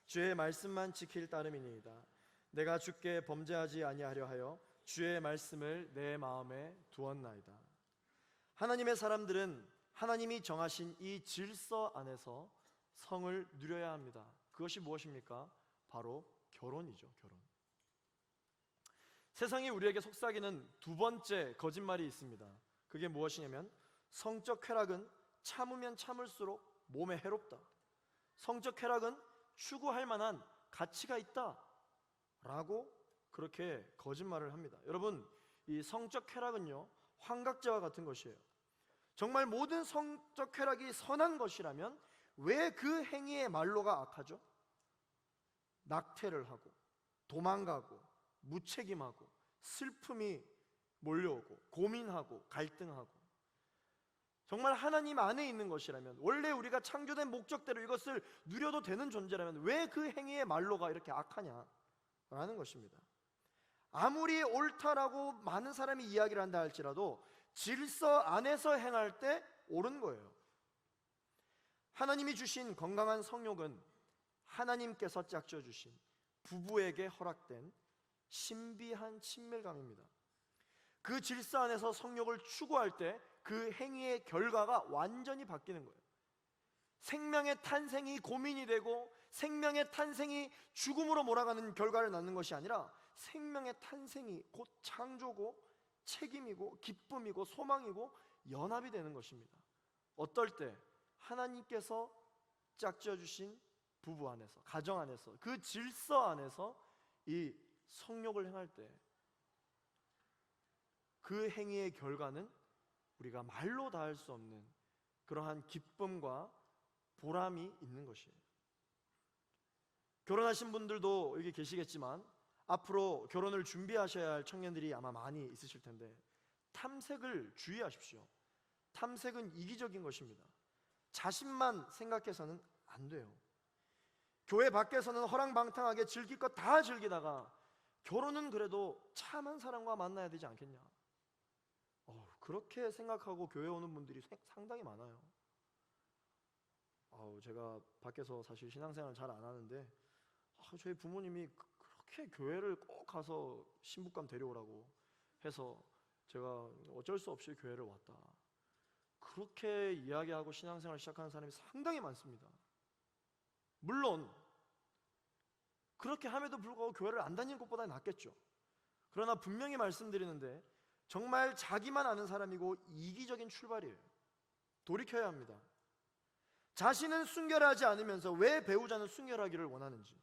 주의 말씀만 지킬 따름이니이다. 내가 주께 범죄하지 아니하려 하여 주의 말씀을 내 마음에 두었나이다. 하나님의 사람들은 하나님이 정하신 이 질서 안에서 성을 누려야 합니다. 그것이 무엇입니까? 바로 결혼이죠. 결혼. 세상이 우리에게 속삭이는 두 번째 거짓말이 있습니다. 그게 무엇이냐면, 성적 쾌락은 참으면 참을수록 몸에 해롭다, 성적 쾌락은 추구할 만한 가치가 있다 라고 그렇게 거짓말을 합니다. 여러분, 이 성적 쾌락은요, 환각제와 같은 것이에요. 정말 모든 성적 쾌락이 선한 것이라면 왜 그 행위의 말로가 악하죠? 낙태를 하고 도망가고 무책임하고 슬픔이 몰려오고 고민하고 갈등하고, 정말 하나님 안에 있는 것이라면, 원래 우리가 창조된 목적대로 이것을 누려도 되는 존재라면 왜 그 행위의 말로가 이렇게 악하냐라는 것입니다. 아무리 옳다라고 많은 사람이 이야기를 한다 할지라도 질서 안에서 행할 때 옳은 거예요. 하나님이 주신 건강한 성욕은 하나님께서 짝져 주신 부부에게 허락된 신비한 친밀감입니다. 그 질서 안에서 성욕을 추구할 때 그 행위의 결과가 완전히 바뀌는 거예요. 생명의 탄생이 고민이 되고 생명의 탄생이 죽음으로 몰아가는 결과를 낳는 것이 아니라, 생명의 탄생이 곧 창조고 책임이고 기쁨이고 소망이고 연합이 되는 것입니다. 어떨 때? 하나님께서 짝지어 주신 부부 안에서, 가정 안에서, 그 질서 안에서 이 성욕을 행할 때 그 행위의 결과는 우리가 말로 다 할 수 없는 그러한 기쁨과 보람이 있는 것이에요. 결혼하신 분들도 여기 계시겠지만 앞으로 결혼을 준비하셔야 할 청년들이 아마 많이 있으실 텐데, 탐색을 주의하십시오. 탐색은 이기적인 것입니다. 자신만 생각해서는 안 돼요. 교회 밖에서는 허랑방탕하게 즐길 것 다 즐기다가 결혼은 그래도 참한 사람과 만나야 되지 않겠냐, 그렇게 생각하고 교회 오는 분들이 상당히 많아요. 제가 밖에서 사실 신앙생활 잘 안 하는데 저희 부모님이 그렇게 교회를 꼭 가서 신부감 데려오라고 해서 제가 어쩔 수 없이 교회를 왔다, 그렇게 이야기하고 신앙생활을 시작하는 사람이 상당히 많습니다. 물론 그렇게 함에도 불구하고 교회를 안 다니는 것보다 낫겠죠. 그러나 분명히 말씀드리는데, 정말 자기만 아는 사람이고 이기적인 출발이에요. 돌이켜야 합니다. 자신은 순결하지 않으면서 왜 배우자는 순결하기를 원하는지,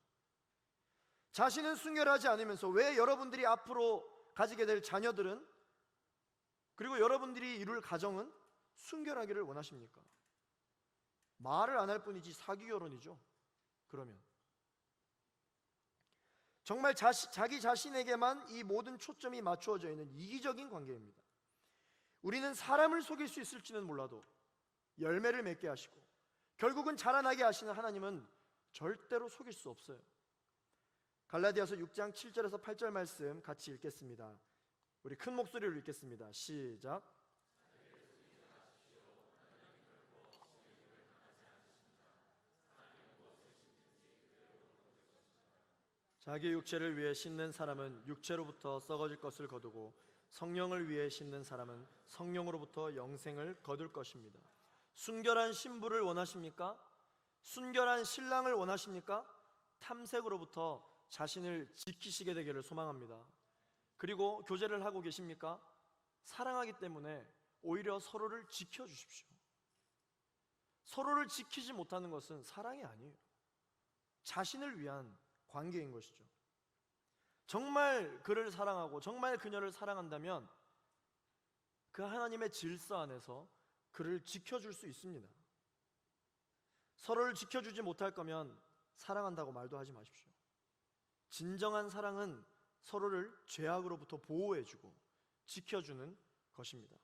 자신은 순결하지 않으면서 왜 여러분들이 앞으로 가지게 될 자녀들은, 그리고 여러분들이 이룰 가정은 순결하기를 원하십니까? 말을 안 할 뿐이지 사기 결혼이죠. 그러면 정말 자기 자신에게만 이 모든 초점이 맞추어져 있는 이기적인 관계입니다. 우리는 사람을 속일 수 있을지는 몰라도 열매를 맺게 하시고 결국은 자라나게 하시는 하나님은 절대로 속일 수 없어요. 갈라디아서 6장 7절에서 8절 말씀 같이 읽겠습니다. 우리 큰 목소리로 읽겠습니다. 시작. 자기 육체를 위해 씻는 사람은 육체로부터 썩어질 것을 거두고 성령을 위해 씻는 사람은 성령으로부터 영생을 거둘 것입니다. 순결한 신부를 원하십니까? 순결한 신랑을 원하십니까? 탐색으로부터 자신을 지키시게 되기를 소망합니다. 그리고 교제를 하고 계십니까? 사랑하기 때문에 오히려 서로를 지켜주십시오. 서로를 지키지 못하는 것은 사랑이 아니에요. 자신을 위한 관계인 것이죠. 정말 그를 사랑하고 정말 그녀를 사랑한다면 그 하나님의 질서 안에서 그를 지켜줄 수 있습니다. 서로를 지켜주지 못할 거면 사랑한다고 말도 하지 마십시오. 진정한 사랑은 서로를 죄악으로부터 보호해주고 지켜주는 것입니다.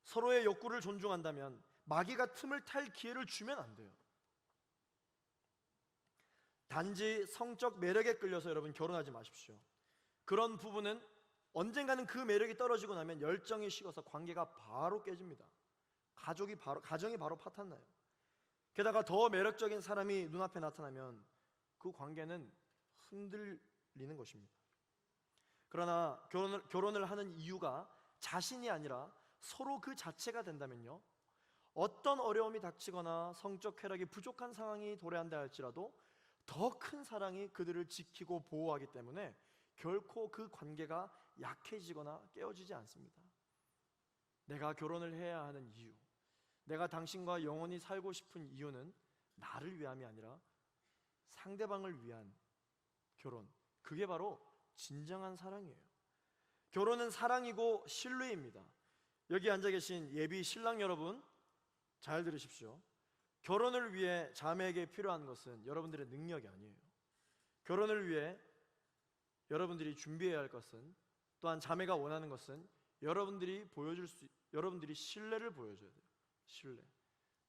서로의 욕구를 존중한다면 마귀가 틈을 탈 기회를 주면 안 돼요. 단지 성적 매력에 끌려서 여러분 결혼하지 마십시오. 그런 부부는 언젠가는 그 매력이 떨어지고 나면 열정이 식어서 관계가 바로 깨집니다. 가정이 바로 파탄나요. 게다가 더 매력적인 사람이 눈앞에 나타나면 그 관계는 흔들리는 것입니다. 그러나 결혼을 하는 이유가 자신이 아니라 서로 그 자체가 된다면요, 어떤 어려움이 닥치거나 성적 쾌락이 부족한 상황이 도래한다 할지라도 더 큰 사랑이 그들을 지키고 보호하기 때문에 결코 그 관계가 약해지거나 깨어지지 않습니다. 내가 결혼을 해야 하는 이유, 내가 당신과 영원히 살고 싶은 이유는 나를 위함이 아니라 상대방을 위한 결혼, 그게 바로 진정한 사랑이에요. 결혼은 사랑이고 신뢰입니다. 여기 앉아 계신 예비 신랑 여러분, 잘 들으십시오. 결혼을 위해 자매에게 필요한 것은 여러분들의 능력이 아니에요. 결혼을 위해 여러분들이 준비해야 할 것은, 또한 자매가 원하는 것은 여러분들이 신뢰를 보여줘야 돼요. 신뢰.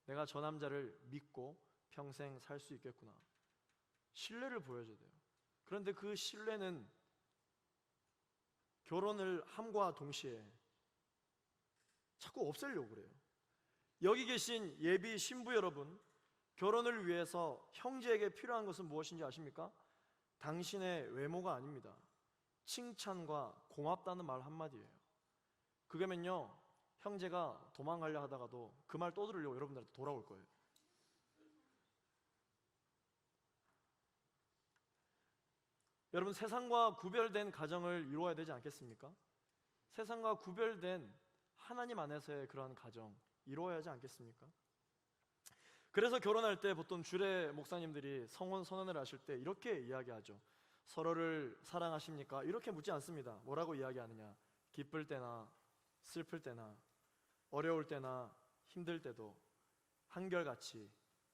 내가 저 남자를 믿고 평생 살 수 있겠구나. 신뢰를 보여줘야 돼요. 그런데 그 신뢰는 결혼을 함과 동시에 자꾸 없애려고 그래요. 여기 계신 예비 신부 여러분, 결혼을 위해서 형제에게 필요한 것은 무엇인지 아십니까? 당신의 외모가 아닙니다. 칭찬과 고맙다는 말 한마디예요. 그러면요, 형제가 도망가려 하다가도 그 말 또 들으려고 여러분들한테 돌아올 거예요. 여러분, 세상과 구별된 가정을 이루어야 되지 않겠습니까? 세상과 구별된 하나님 안에서의 그러한 가정 이루어야 하지 않겠습니까? 그래서 결혼할 때 보통 주례 목사님들이 성혼 선언을 하실 때 이렇게 이야기하죠. 서로를 사랑하십니까? 이렇게 묻지 않습니다. 뭐라고 이야기하느냐? 기쁠 때나 슬플 때나 어려울 때나 힘들 때도 한결같이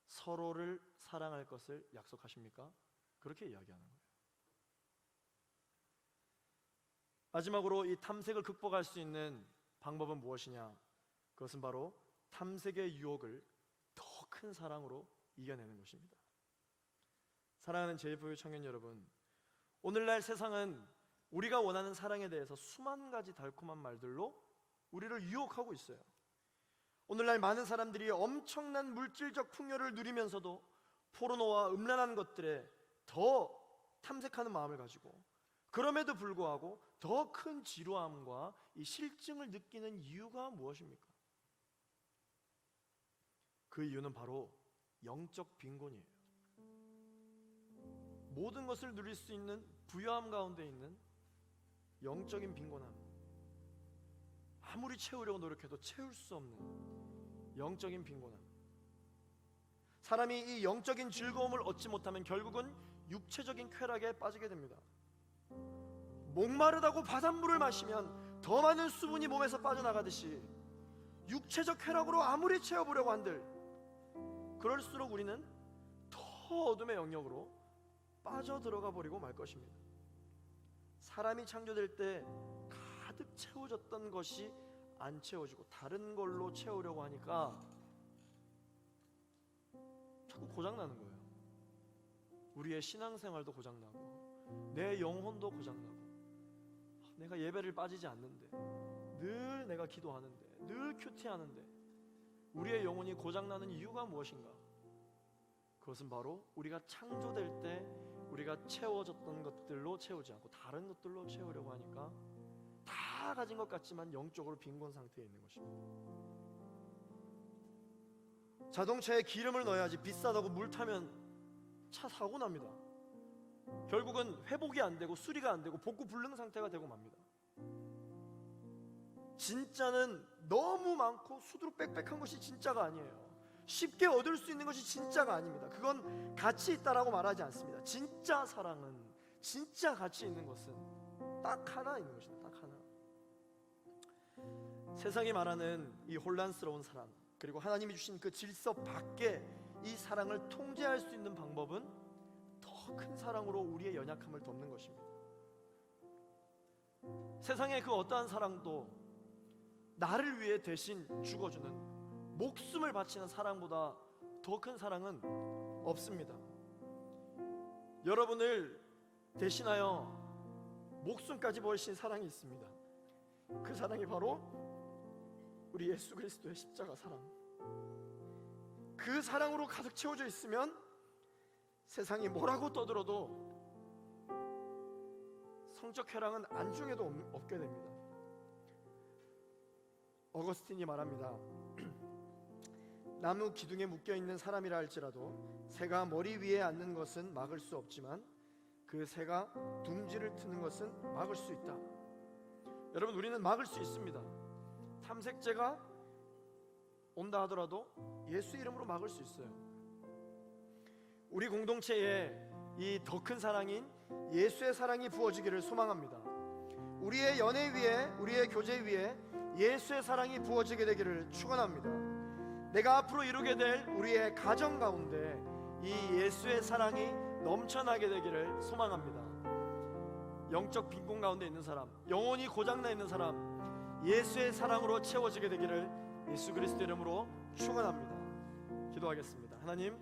서로를 사랑할 것을 약속하십니까? 그렇게 이야기하는 거예요. 마지막으로 이 탐색을 극복할 수 있는 방법은 무엇이냐? 그것은 바로 탐색의 유혹을 더 큰 사랑으로 이겨내는 것입니다. 사랑하는 제이프의 청년 여러분, 오늘날 세상은 우리가 원하는 사랑에 대해서 수만 가지 달콤한 말들로 우리를 유혹하고 있어요. 오늘날 많은 사람들이 엄청난 물질적 풍요를 누리면서도 포르노와 음란한 것들에 더 탐색하는 마음을 가지고, 그럼에도 불구하고 더 큰 지루함과 이 실증을 느끼는 이유가 무엇입니까? 그 이유는 바로 영적 빈곤이에요. 모든 것을 누릴 수 있는 부유함 가운데 있는 영적인 빈곤함, 아무리 채우려고 노력해도 채울 수 없는 영적인 빈곤함. 사람이 이 영적인 즐거움을 얻지 못하면 결국은 육체적인 쾌락에 빠지게 됩니다. 목마르다고 바닷물을 마시면 더 많은 수분이 몸에서 빠져나가듯이 육체적 쾌락으로 아무리 채워보려고 한들 그럴수록 우리는 더 어둠의 영역으로 빠져들어가 버리고 말 것입니다. 사람이 창조될 때 가득 채워졌던 것이 안 채워지고 다른 걸로 채우려고 하니까 자꾸 고장나는 거예요. 우리의 신앙생활도 고장나고 내 영혼도 고장나고, 내가 예배를 빠지지 않는데, 늘 내가 기도하는데, 늘 큐티하는데 우리의 영혼이 고장나는 이유가 무엇인가? 그것은 바로 우리가 창조될 때 우리가 채워졌던 것들로 채우지 않고 다른 것들로 채우려고 하니까 다 가진 것 같지만 영적으로 빈곤 상태에 있는 것입니다. 자동차에 기름을 넣어야지 비싸다고 물 타면 차 사고 납니다. 결국은 회복이 안 되고 수리가 안 되고 복구 불능 상태가 되고 맙니다. 진짜는 너무 많고 수두룩 빽빽한 것이 진짜가 아니에요. 쉽게 얻을 수 있는 것이 진짜가 아닙니다. 그건 가치 있다라고 말하지 않습니다. 진짜 사랑은, 진짜 가치 있는 것은 딱 하나 있는 것입니다. 딱 하나. 세상이 말하는 이 혼란스러운 사랑, 그리고 하나님이 주신 그 질서 밖에 이 사랑을 통제할 수 있는 방법은 더 큰 사랑으로 우리의 연약함을 덮는 것입니다. 세상의 그 어떠한 사랑도 나를 위해 대신 죽어주는, 목숨을 바치는 사랑보다 더 큰 사랑은 없습니다. 여러분을 대신하여 목숨까지 버리신 사랑이 있습니다. 그 사랑이 바로 우리 예수 그리스도의 십자가 사랑. 그 사랑으로 가득 채워져 있으면 세상이 뭐라고 떠들어도 성적 쾌락은 안중에도 없게 됩니다. 어거스틴이 말합니다. 나무 기둥에 묶여있는 사람이라 할지라도 새가 머리 위에 앉는 것은 막을 수 없지만 그 새가 둥지를 트는 것은 막을 수 있다. 여러분, 우리는 막을 수 있습니다. 탐색제가 온다 하더라도 예수 이름으로 막을 수 있어요. 우리 공동체에 이 더 큰 사랑인 예수의 사랑이 부어지기를 소망합니다. 우리의 연애 위에, 우리의 교제 위에 예수의 사랑이 부어지게 되기를 축원합니다. 내가 앞으로 이루게 될 우리의 가정 가운데 이 예수의 사랑이 넘쳐나게 되기를 소망합니다. 영적 빈곤 가운데 있는 사람, 영혼이 고장나 있는 사람, 예수의 사랑으로 채워지게 되기를 예수 그리스도 이름으로 축원합니다. 기도하겠습니다. 하나님,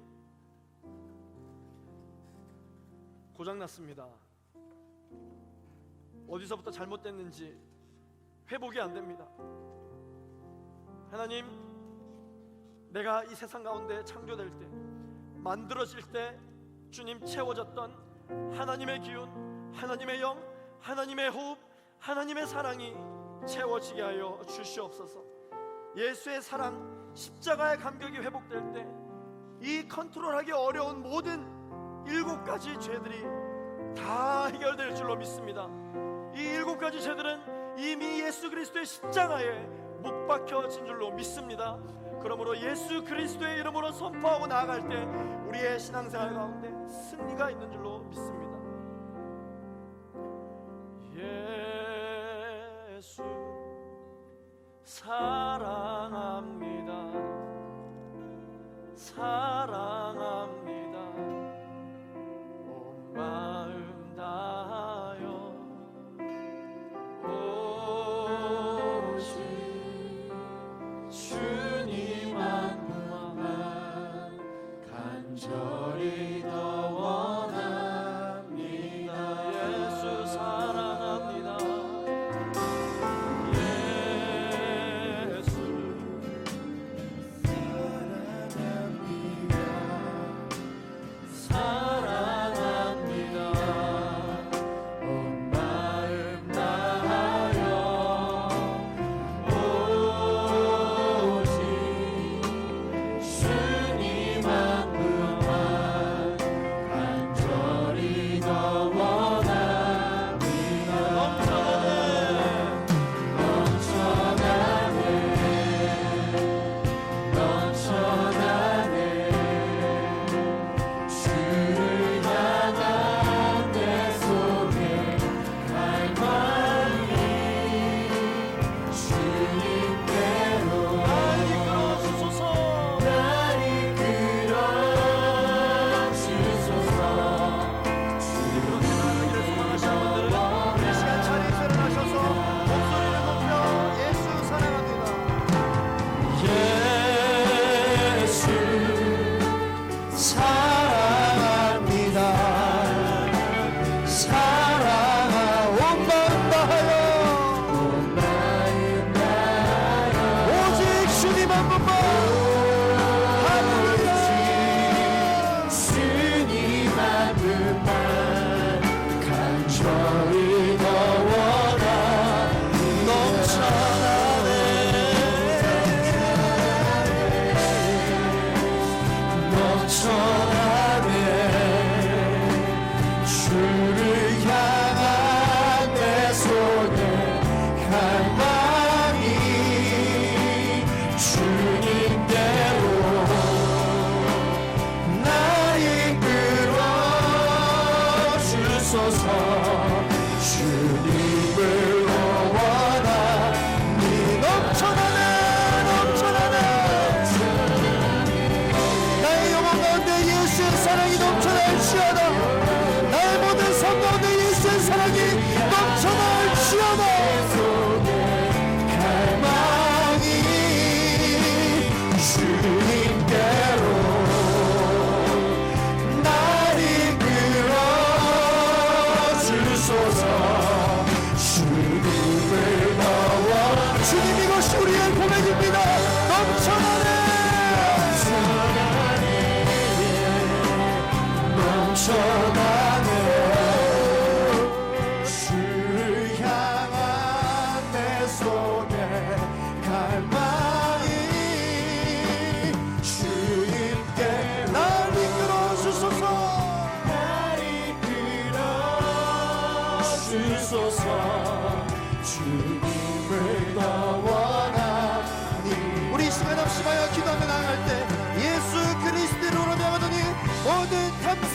고장났습니다. 어디서부터 잘못됐는지 회복이 안 됩니다. 하나님, 내가 이 세상 가운데 창조될 때, 만들어질 때 주님 채워졌던 하나님의 기운, 하나님의 영, 하나님의 호흡, 하나님의 사랑이 채워지게 하여 주시옵소서. 예수의 사랑, 십자가의 감격이 회복될 때 이 컨트롤하기 어려운 모든 7가지 죄들이 다 해결될 줄로 믿습니다. 이 7가지 죄들은 이미 예수 그리스도의 십자가에 못 박혀진 줄로 믿습니다. 그러므로 예수 그리스도의 이름으로 선포하고 나아갈 때 우리의 신앙생활 가운데 승리가 있는 줄로 믿습니다. 예수 사랑합니다. 사랑합니다. 온 마음 다하여 오직 주님 안만 간절히 더 원합니다. 예수 사랑합니다. 예수 사랑합니다.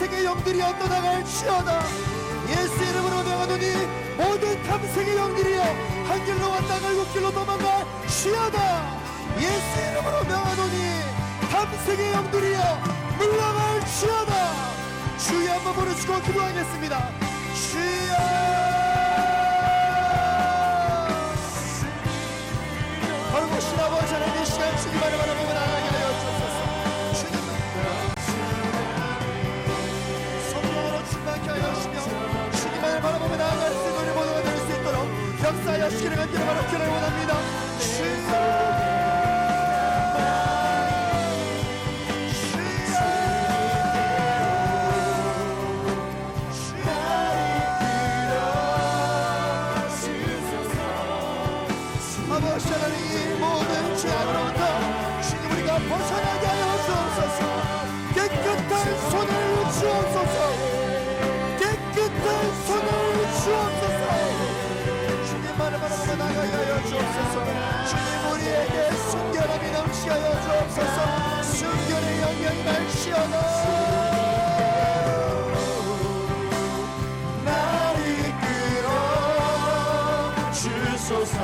탐색의 영들이여 떠나갈지어다. 예수 이름으로 명하노니 모든 탐색의 영들이여 한 길로 왔다 결국 길로 도망갈지어다. 예수 이름으로 명하노니 탐색의 영들이여 물러갈지어다. 주여 한번 부르시고 기도하겠습니다. 주여. 걸으신 아버지 하나님 이 시간 주님만을 바라보며 나아가게 하여 주옵소서. 주님 성령으로 충만케 하여 주시며 주님만을 바라보며 나아갈 수 있는 우리 모두가 될 수 있도록 역사하여 주시기를 간절히 바라기를 원합니다. 주여. 아버지 하나님 이 모든 죄악으로부터 주님 우리가 벗어나게 하여 주옵소서. 깨끗한 손을 주옵소서. 깨끗한 손을 주옵소서. 주님만을 바라보며 나가게 하여 주옵소서. 주님 우리에게 순결함이 넘치게 하여 주옵소서. 순결의 영향이 날지어다. 날 이끌어 주소서.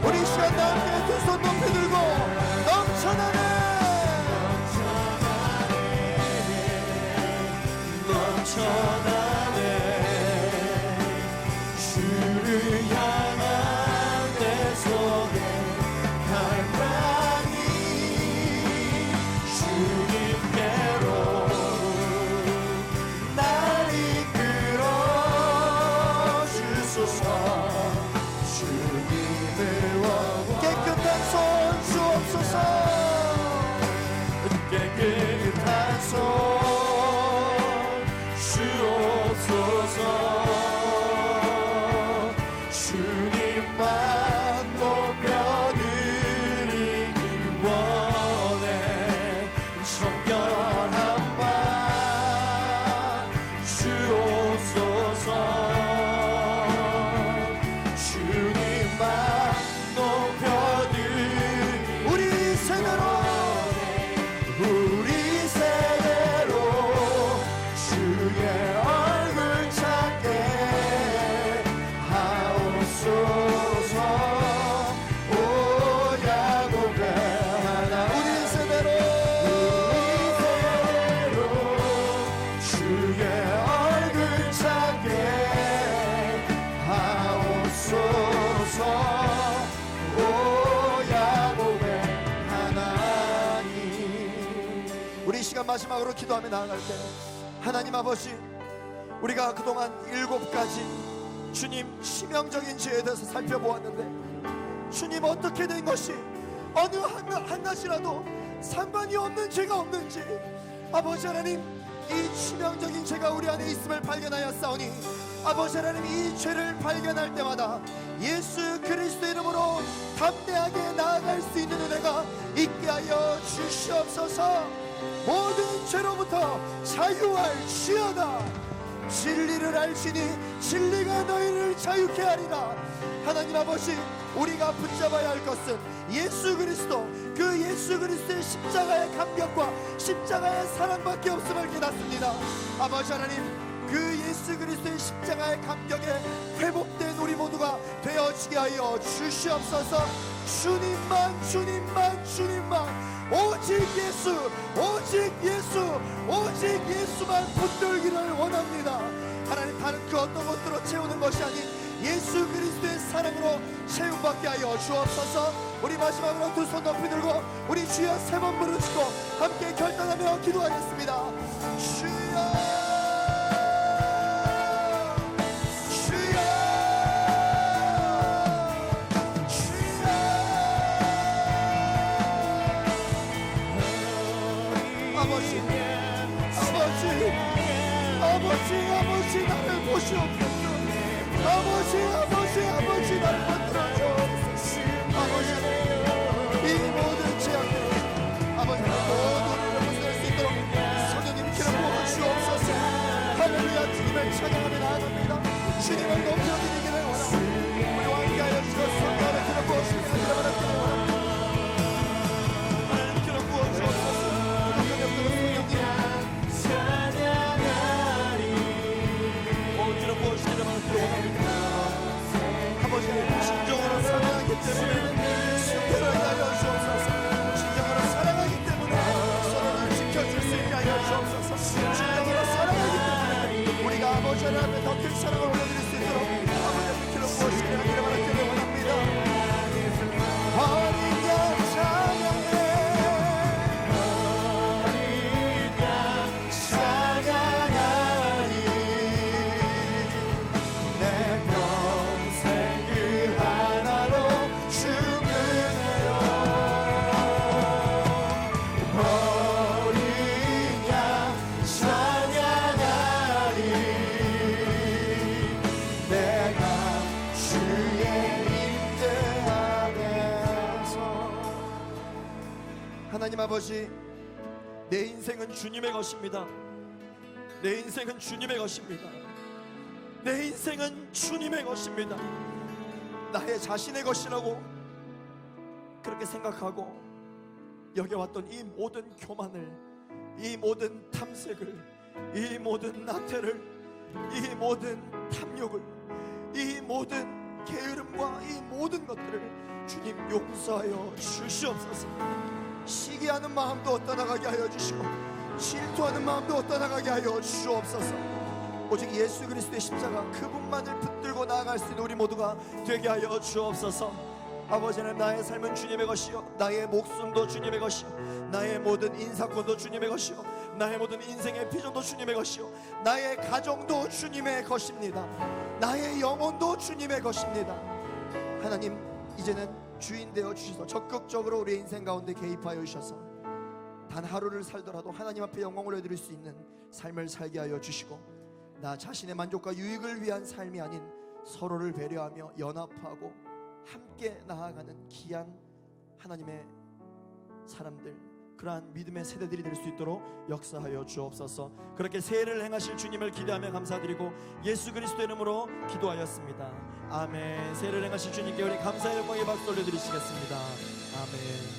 우리 시간 다 함께 두 손 높이 들고 넘쳐나네 주를 향한 내 손에 갈망이 주님께로 날 이끌어 주소서. 깨끗한 손 주옵소서. 깨끗한 손 주옵소서. 주님만 높여드리기 원해. 정결한 맘 주옵소서. 마지막으로 기도하며 나아갈 때 하나님 아버지 우리가 그동안 7가지 주님 치명적인 죄에 대해서 살펴보았는데 주님 어떻게 된 것이 어느 한 가지라도 상관이 없는 죄가 없는지 아버지 하나님 이 치명적인 죄가 우리 안에 있음을 발견하였사오니 아버지 하나님 이 죄를 발견할 때마다 예수 그리스도 이름으로 담대하게 나아갈 수 있는 은혜가 있게 하여 주시옵소서. 모든 죄로부터 자유할지어다. 진리를 알지니 진리가 너희를 자유케 하리라. 하나님 아버지 우리가 붙잡아야 할 것은 예수 그리스도 그 예수 그리스도의 십자가의 감격과 십자가의 사랑밖에 없음을 깨닫습니다. 아버지 하나님 그 예수 그리스도의 십자가의 감격에 회복된 우리 모두가 되어지게 하여 주시옵소서. 주님만 주님만 주님만 오직 예수 오직 예수 오직 예수만 붙들기를 원합니다. 하나님 다른 그 어떤 것들로 채우는 것이 아닌 예수 그리스도의 사랑으로 채움받게 하여 주옵소서. 우리 마지막으로 두 손 높이 들고 우리 주여 3번 부르시고 함께 결단하며 기도하겠습니다. 주여 아버지 나를 보시옵소서. 아버지 나를 만들어주옵소서. 아버지 이 모든 죄악들 아버지 모든 일을 벗어날 수 있도록 성령님 기름 부어 주옵소서. 할렐루야 주님을 찬양하며 나아갑니다. 주님을 높여드리기를 원합니다. 우리와 함께하여 주셔서 성령을 기름 부어주시며 기름 부어주시옵소서. 하나님 앞에 더 큰 사랑을 올려드릴 수 있도록 아버지의 길로 부어주시기를 하기를 바라기를 원합니다. 어린 양 찬양해 찬양하니 내 평생 그 하나로 충분해요. 어린 양 찬양하니 내가 주의 임재 안에서. 하나님 아버지, 내 인생은 주님의 것입니다. 내 인생은 주님의 것입니다. 내 인생은 주님의 것입니다. 나의 자신의 것이라고 그렇게 생각하고 여겨왔던 이 모든 교만을, 이 모든 탐색을, 이 모든 낙태를, 이 모든 탐욕을, 이 모든 게으름과 이 모든 것들을 주님 용서하여 주시옵소서. 시기하는 마음도 떠나가게 하여 주시고 질투하는 마음도 떠나가게 하여 주옵소서. 오직 예수 그리스도의 십자가 그분만을 붙들고 나아갈 수 있는 우리 모두가 되게 하여 주옵소서. 아버지는 나의 삶은 주님의 것이요 나의 목숨도 주님의 것이요 나의 모든 인사권도 주님의 것이요 나의 모든 인생의 비전도 주님의 것이요 나의 가정도 주님의 것입니다. 나의 영혼도 주님의 것입니다. 하나님, 이제는 주인 되어 주셔서 적극적으로 우리의 인생 가운데 개입하여 주셔서 단 하루를 살더라도 하나님 앞에 영광을 올려드릴 수 있는 삶을 살게 하여 주시고, 나 자신의 만족과 유익을 위한 삶이 아닌 서로를 배려하며 연합하고 함께 나아가는 귀한 하나님의 사람들, 그러한 믿음의 세대들이 될 수 있도록 역사하여 주옵소서. 그렇게 새해를 행하실 주님을 기대하며 감사드리고 예수 그리스도의 이름으로 기도하였습니다. 아멘. 새해를 행하실 주님께 우리 감사의 영광의 박수 올려드리시겠습니다. 아멘.